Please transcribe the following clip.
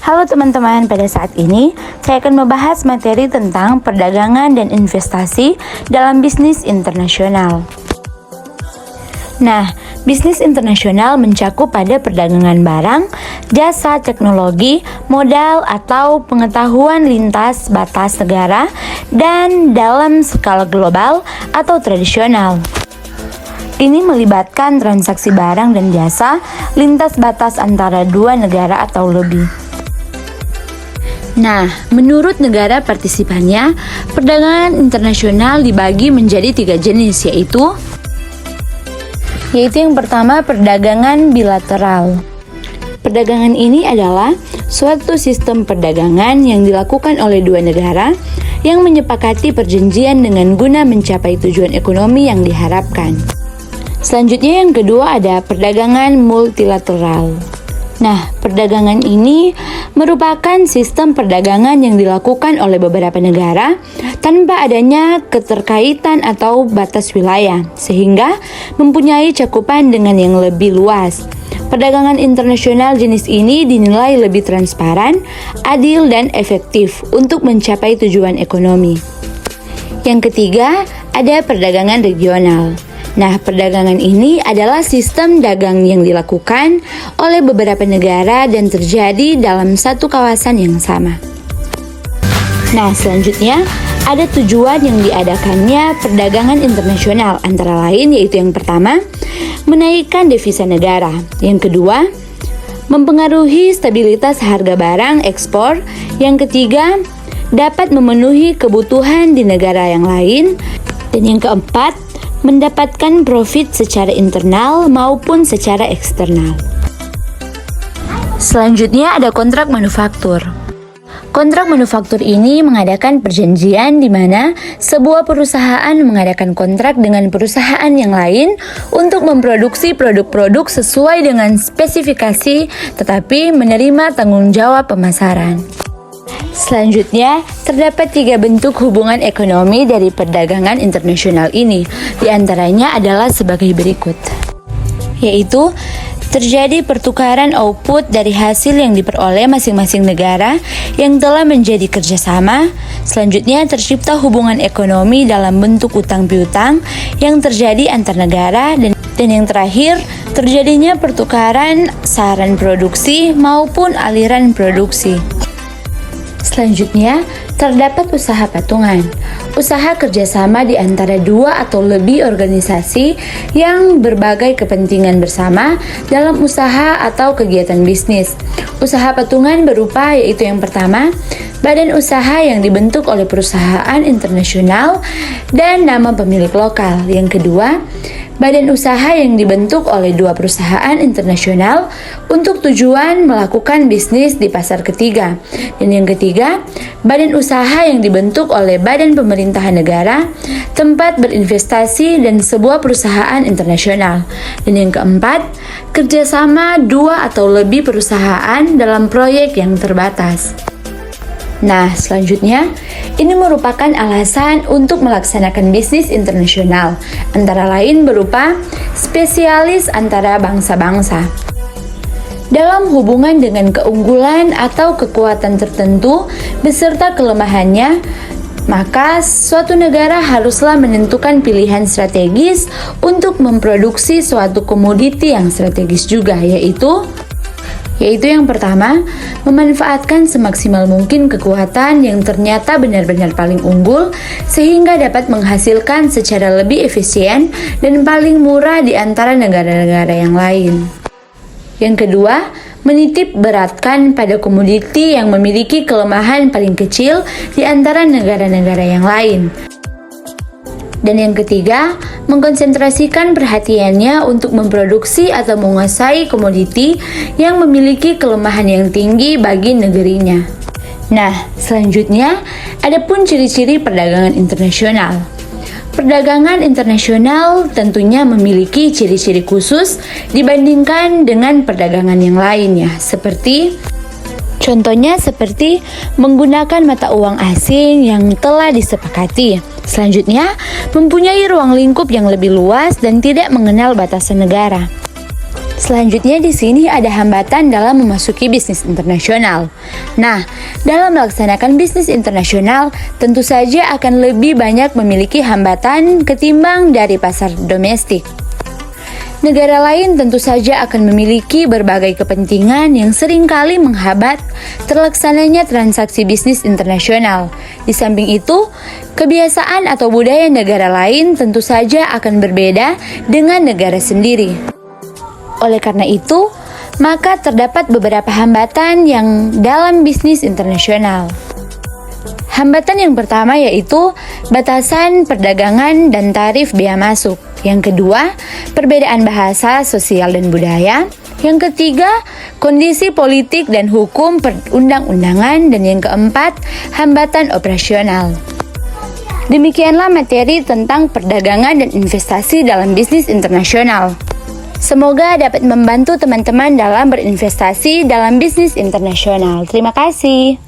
Halo teman-teman, pada saat ini saya akan membahas materi tentang perdagangan dan investasi dalam bisnis internasional. Nah, bisnis internasional mencakup pada perdagangan barang, jasa, teknologi, modal, atau pengetahuan lintas batas negara dan dalam skala global atau tradisional. Ini melibatkan transaksi barang dan jasa lintas batas antara dua negara atau lebih. Nah, menurut negara partisipannya, perdagangan internasional dibagi menjadi 3 jenis, yaitu yang pertama, perdagangan bilateral. Perdagangan ini adalah suatu sistem perdagangan yang dilakukan oleh dua negara yang menyepakati perjanjian dengan guna mencapai tujuan ekonomi yang diharapkan. Selanjutnya yang kedua ada perdagangan multilateral. Nah, perdagangan ini merupakan sistem perdagangan yang dilakukan oleh beberapa negara tanpa adanya keterkaitan atau batas wilayah, sehingga mempunyai cakupan dengan yang lebih luas. Perdagangan internasional jenis ini dinilai lebih transparan, adil, dan efektif untuk mencapai tujuan ekonomi. Yang ketiga, ada perdagangan regional. Nah, perdagangan ini adalah sistem dagang yang dilakukan oleh beberapa negara dan terjadi dalam satu kawasan yang sama. Nah, selanjutnya ada tujuan yang diadakannya perdagangan internasional, antara lain yaitu yang pertama, menaikkan devisa negara. Yang kedua, mempengaruhi stabilitas harga barang ekspor. Yang ketiga, dapat memenuhi kebutuhan di negara yang lain. Dan yang keempat, mendapatkan profit secara internal maupun secara eksternal. Selanjutnya ada kontrak manufaktur. Kontrak manufaktur ini mengadakan perjanjian di mana sebuah perusahaan mengadakan kontrak dengan perusahaan yang lain untuk memproduksi produk-produk sesuai dengan spesifikasi tetapi menerima tanggung jawab pemasaran. Selanjutnya, terdapat 3 bentuk hubungan ekonomi dari perdagangan internasional ini. Di antaranya adalah sebagai berikut, yaitu terjadi pertukaran output dari hasil yang diperoleh masing-masing negara yang telah menjadi kerjasama. Selanjutnya, tercipta hubungan ekonomi dalam bentuk utang piutang yang terjadi antar negara. Dan yang terakhir, terjadinya pertukaran saran produksi maupun aliran produksi. Selanjutnya, terdapat usaha patungan. Usaha kerjasama di antara 2 atau lebih organisasi yang berbagai kepentingan bersama dalam usaha atau kegiatan bisnis. Usaha patungan berupa yaitu yang pertama, badan usaha yang dibentuk oleh perusahaan internasional dan nama pemilik lokal. Yang kedua, badan usaha yang dibentuk oleh 2 perusahaan internasional untuk tujuan melakukan bisnis di pasar ketiga. Dan yang ketiga, badan usaha yang dibentuk oleh badan pemerintahan negara, tempat berinvestasi dan sebuah perusahaan internasional. Dan yang keempat, kerjasama 2 atau lebih perusahaan dalam proyek yang terbatas. Nah, selanjutnya, ini merupakan alasan untuk melaksanakan bisnis internasional, antara lain berupa spesialis antara bangsa-bangsa. Dalam hubungan dengan keunggulan atau kekuatan tertentu beserta kelemahannya, maka suatu negara haruslah menentukan pilihan strategis untuk memproduksi suatu komoditi yang strategis juga, yaitu yang pertama, memanfaatkan semaksimal mungkin kekuatan yang ternyata benar-benar paling unggul sehingga dapat menghasilkan secara lebih efisien dan paling murah di antara negara-negara yang lain. Yang kedua, menitip beratkan pada komoditi yang memiliki kelemahan paling kecil di antara negara-negara yang lain. Dan yang ketiga, mengkonsentrasikan perhatiannya untuk memproduksi atau menguasai komoditi yang memiliki kelemahan yang tinggi bagi negerinya. Nah, selanjutnya, ada pun ciri-ciri perdagangan internasional. Perdagangan internasional tentunya memiliki ciri-ciri khusus dibandingkan dengan perdagangan yang lainnya, Contohnya seperti menggunakan mata uang asing yang telah disepakati. Selanjutnya, mempunyai ruang lingkup yang lebih luas dan tidak mengenal batasan negara. Selanjutnya di sini ada hambatan dalam memasuki bisnis internasional. Nah, dalam melaksanakan bisnis internasional, tentu saja akan lebih banyak memiliki hambatan ketimbang dari pasar domestik. Negara lain tentu saja akan memiliki berbagai kepentingan yang seringkali menghambat terlaksananya transaksi bisnis internasional. Di samping itu, kebiasaan atau budaya negara lain tentu saja akan berbeda dengan negara sendiri. Oleh karena itu, maka terdapat beberapa hambatan yang dalam bisnis internasional. Hambatan yang pertama yaitu batasan perdagangan dan tarif bea masuk. Yang kedua, perbedaan bahasa, sosial, dan budaya. Yang ketiga, kondisi politik dan hukum perundang-undangan. Dan yang keempat, hambatan operasional. Demikianlah materi tentang perdagangan dan investasi dalam bisnis internasional. Semoga dapat membantu teman-teman dalam berinvestasi dalam bisnis internasional. Terima kasih.